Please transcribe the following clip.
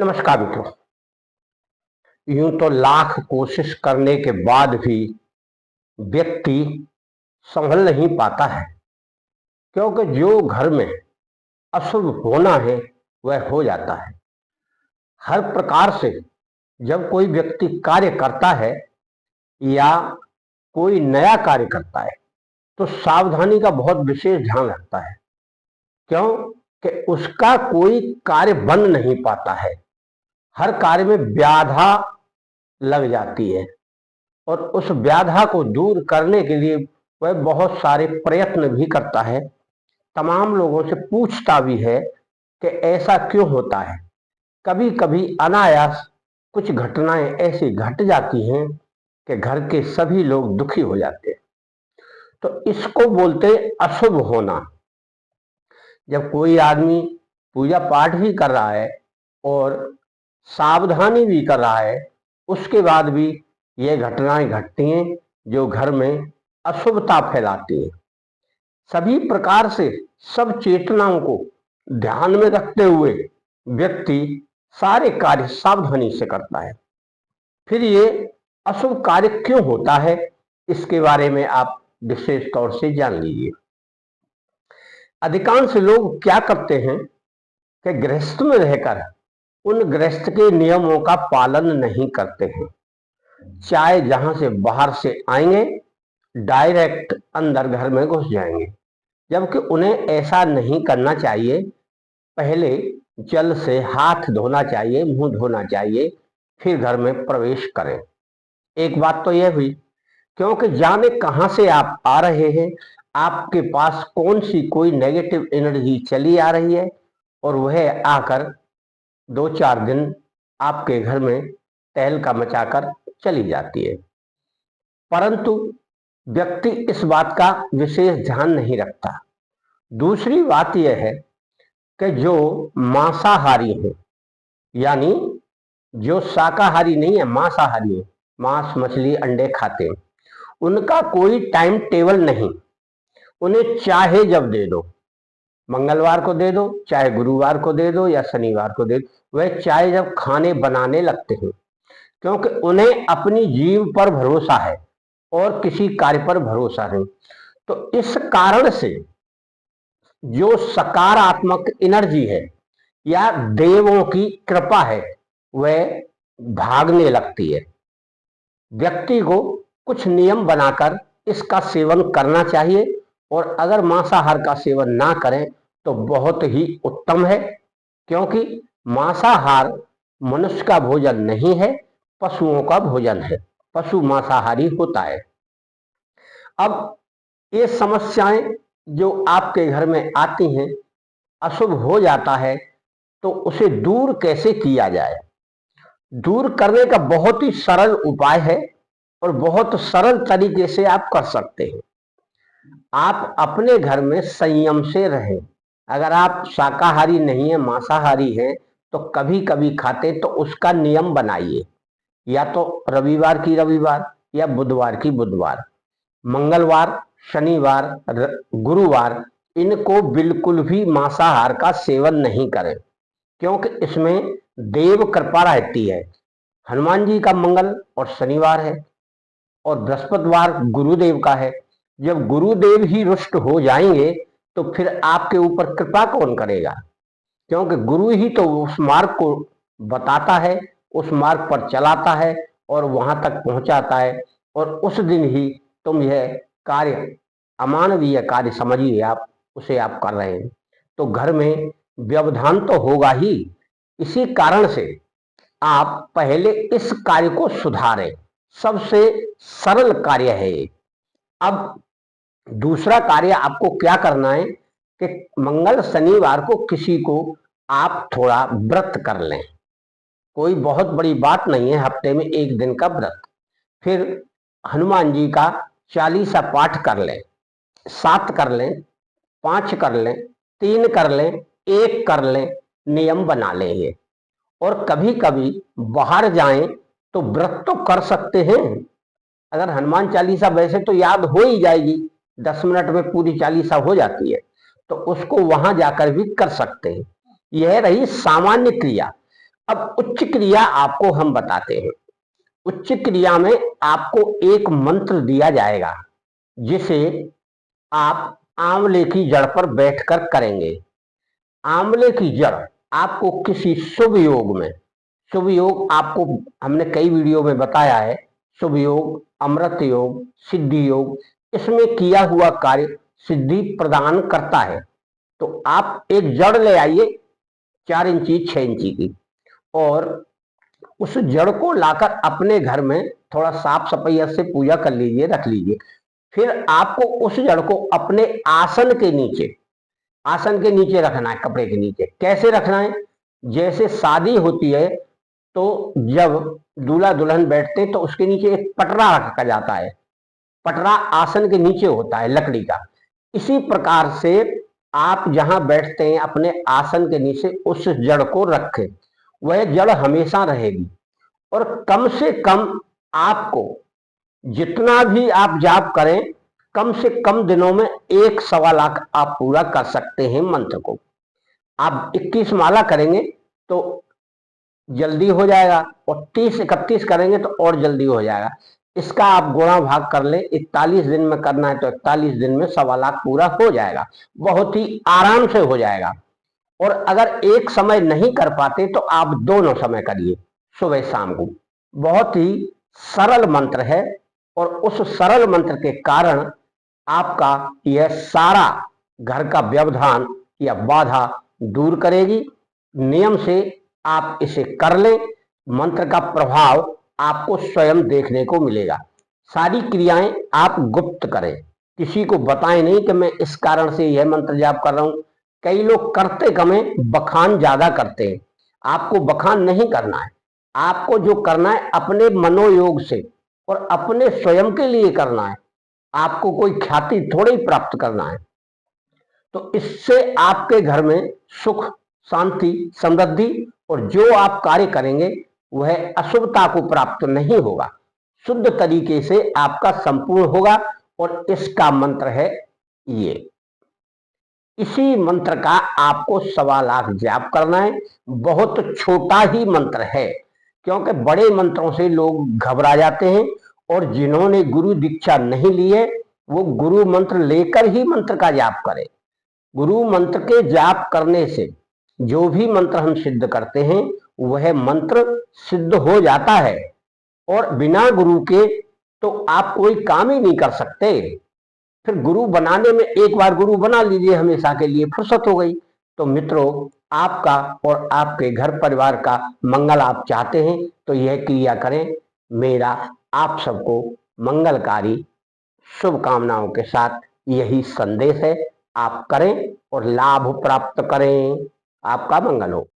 नमस्कार मित्रों। यूं तो लाख कोशिश करने के बाद भी व्यक्ति संभल नहीं पाता है, क्योंकि जो घर में अशुभ होना है वह हो जाता है। हर प्रकार से जब कोई व्यक्ति कार्य करता है या कोई नया कार्य करता है तो सावधानी का बहुत विशेष ध्यान रखता है। क्यों कि उसका कोई कार्य बन नहीं पाता है, हर कार्य में बाधा लग जाती है और उस बाधा को दूर करने के लिए वह बहुत सारे प्रयत्न भी करता है। तमाम लोगों से पूछता भी है कि ऐसा क्यों होता है। कभी कभी अनायास कुछ घटनाएं ऐसी घट जाती हैं कि घर के सभी लोग दुखी हो जाते हैं। तो इसको बोलते अशुभ होना। जब कोई आदमी पूजा पाठ भी कर रहा है और सावधानी भी कर रहा है, उसके बाद भी ये घटनाएं घटती हैं जो घर में अशुभता फैलाती हैं। सभी प्रकार से सब चेतनाओं को ध्यान में रखते हुए व्यक्ति सारे कार्य सावधानी से करता है। फिर ये अशुभ कार्य क्यों होता है, इसके बारे में आप विशेष तौर से जान लीजिए। अधिकांश लोग क्या करते हैं कि गृहस्थ में रहकर उन गृहस्थ के नियमों का पालन नहीं करते हैं। चाहे जहां से बाहर से आएंगे डायरेक्ट अंदर घर में घुस जाएंगे, जबकि उन्हें ऐसा नहीं करना चाहिए। पहले जल से हाथ धोना चाहिए, मुंह धोना चाहिए, फिर घर में प्रवेश करें। एक बात तो यह हुई, क्योंकि जाने कहां से आप आ रहे हैं, आपके पास कौन सी कोई नेगेटिव एनर्जी चली आ रही है और वह आकर 2-4 दिन आपके घर में तहलका मचाकर चली जाती है। परंतु व्यक्ति इस बात का विशेष ध्यान नहीं रखता। दूसरी बात यह है कि जो मांसाहारी हैं, यानी जो शाकाहारी नहीं है, मांसाहारी है, मांस मछली अंडे खाते हैं, उनका कोई टाइम टेबल नहीं। उन्हें चाहे जब दे दो, मंगलवार को दे दो, चाहे गुरुवार को दे दो या शनिवार को दे दो, वह चाहे जब खाने बनाने लगते हैं, क्योंकि उन्हें अपनी जीव पर भरोसा है और किसी कार्य पर भरोसा नहीं। तो इस कारण से जो सकारात्मक एनर्जी है या देवों की कृपा है वह भागने लगती है। व्यक्ति को कुछ नियम बनाकर इसका सेवन करना चाहिए और अगर मांसाहार का सेवन ना करें तो बहुत ही उत्तम है, क्योंकि मांसाहार मनुष्य का भोजन नहीं है, पशुओं का भोजन है। पशु मांसाहारी होता है। अब ये समस्याएं जो आपके घर में आती हैं, अशुभ हो जाता है, तो उसे दूर कैसे किया जाए। दूर करने का बहुत ही सरल उपाय है और बहुत सरल तरीके से आप कर सकते हैं। आप अपने घर में संयम से रहें। अगर आप शाकाहारी नहीं है, मांसाहारी है, तो कभी कभी खाते तो उसका नियम बनाइए, या तो रविवार की रविवार या बुधवार की बुधवार, मंगलवार, शनिवार, गुरुवार इनको बिल्कुल भी मांसाहार का सेवन नहीं करें, क्योंकि इसमें देव कृपा रहती है। हनुमान जी का मंगल और शनिवार है और बृहस्पतिवार गुरुदेव का है। जब गुरुदेव ही रुष्ट हो जाएंगे तो फिर आपके ऊपर कृपा कौन करेगा, क्योंकि गुरु ही तो उस मार्ग को बताता है, उस मार्ग पर चलाता है और वहां तक पहुंचाता है। और उस दिन ही तुम यह कार्य, अमानवीय कार्य समझिए आप, उसे आप कर रहे हैं, तो घर में व्यवधान तो होगा ही। इसी कारण से आप पहले इस कार्य को सुधारें। सबसे सरल कार्य है ये। अब दूसरा कार्य आपको क्या करना है कि मंगल शनिवार को किसी को आप थोड़ा व्रत कर लें। कोई बहुत बड़ी बात नहीं है, हफ्ते में 1 दिन का व्रत। फिर हनुमान जी का 40 पाठ कर लें, 7 कर लें, 5 कर लें, 3 कर लें, 1 कर लें, नियम बना लें ये। और कभी कभी बाहर जाएं तो व्रत तो कर सकते हैं। अगर हनुमान चालीसा वैसे तो याद हो ही जाएगी, 10 मिनट में पूरी चालीसा हो जाती है, तो उसको वहां जाकर भी कर सकते हैं। यह रही सामान्य क्रिया। अब उच्च क्रिया आपको हम बताते हैं। उच्च क्रिया में आपको एक मंत्र दिया जाएगा जिसे आप आंवले की जड़ पर बैठकर करेंगे। आंवले की जड़ आपको किसी शुभ योग में, शुभ योग आपको हमने कई वीडियो में बताया है, शुभ योग, अमृत योग, सिद्धि योग, इसमें किया हुआ कार्य सिद्धि प्रदान करता है। तो आप एक जड़ ले आइए 4 इंची 6 इंची की, और उस जड़ को लाकर अपने घर में थोड़ा साफ सफाई से पूजा कर लीजिए, रख लीजिए। फिर आपको उस जड़ को अपने आसन के नीचे, आसन के नीचे रखना है, कपड़े के नीचे। कैसे रखना है? जैसे शादी होती है तो जब दूल्हा दुल्हन बैठते हैं तो उसके नीचे एक पटरा रखा जाता है, पटरा आसन के नीचे होता है लकड़ी का। इसी प्रकार से आप जहां बैठते हैं अपने आसन के नीचे उस जड़ को रखें, वह जड़ हमेशा रहेगी। और कम से कम आपको जितना भी आप जाप करें, कम से कम दिनों में 1-1.25 लाख आप पूरा कर सकते हैं मंत्र को। आप 21 माला करेंगे तो जल्दी हो जाएगा, और 30-31 करेंगे तो और जल्दी हो जाएगा। इसका आप गुणा भाग कर लें, 41 दिन में करना है तो 41 दिन में 1.25 लाख पूरा हो जाएगा, बहुत ही आराम से हो जाएगा। और अगर एक समय नहीं कर पाते तो आप दोनों समय करिए, सुबह शाम को। बहुत ही सरल मंत्र है, और उस सरल मंत्र के कारण आपका यह सारा घर का व्यवधान या बाधा दूर करेगी। नियम से आप इसे कर लें, मंत्र का प्रभाव आपको स्वयं देखने को मिलेगा। सारी क्रियाएं आप गुप्त करें, किसी को बताएं नहीं कि मैं इस कारण से यह मंत्र जाप कर रहा हूं। कई लोग करते कम है, बखान ज्यादा करते हैं। आपको बखान नहीं करना है, आपको जो करना है अपने मनोयोग से और अपने स्वयं के लिए करना है। आपको कोई ख्याति थोड़ी प्राप्त करना है। तो इससे आपके घर में सुख, शांति, समृद्धि, और जो आप कार्य करेंगे वह अशुभता को प्राप्त नहीं होगा, शुद्ध तरीके से आपका संपूर्ण होगा। और इसका मंत्र है ये। इसी मंत्र का आपको 1.25 लाख जाप करना है। बहुत छोटा ही मंत्र है, क्योंकि बड़े मंत्रों से लोग घबरा जाते हैं, और जिन्होंने गुरु दीक्षा नहीं ली है वो गुरु मंत्र लेकर ही मंत्र का जाप करें। गुरु मंत्र के जाप करने से जो भी मंत्र हम सिद्ध करते हैं वह मंत्र सिद्ध हो जाता है, और बिना गुरु के तो आप कोई काम ही नहीं कर सकते। फिर गुरु बनाने में एक बार गुरु बना लीजिए, हमेशा के लिए फुर्सत हो गई। तो मित्रों, आपका और आपके घर परिवार का मंगल आप चाहते हैं तो यह क्रिया करें। मेरा आप सबको मंगलकारी शुभकामनाओं के साथ यही संदेश है। आप करें और लाभ प्राप्त करें। आपका मंगल हो।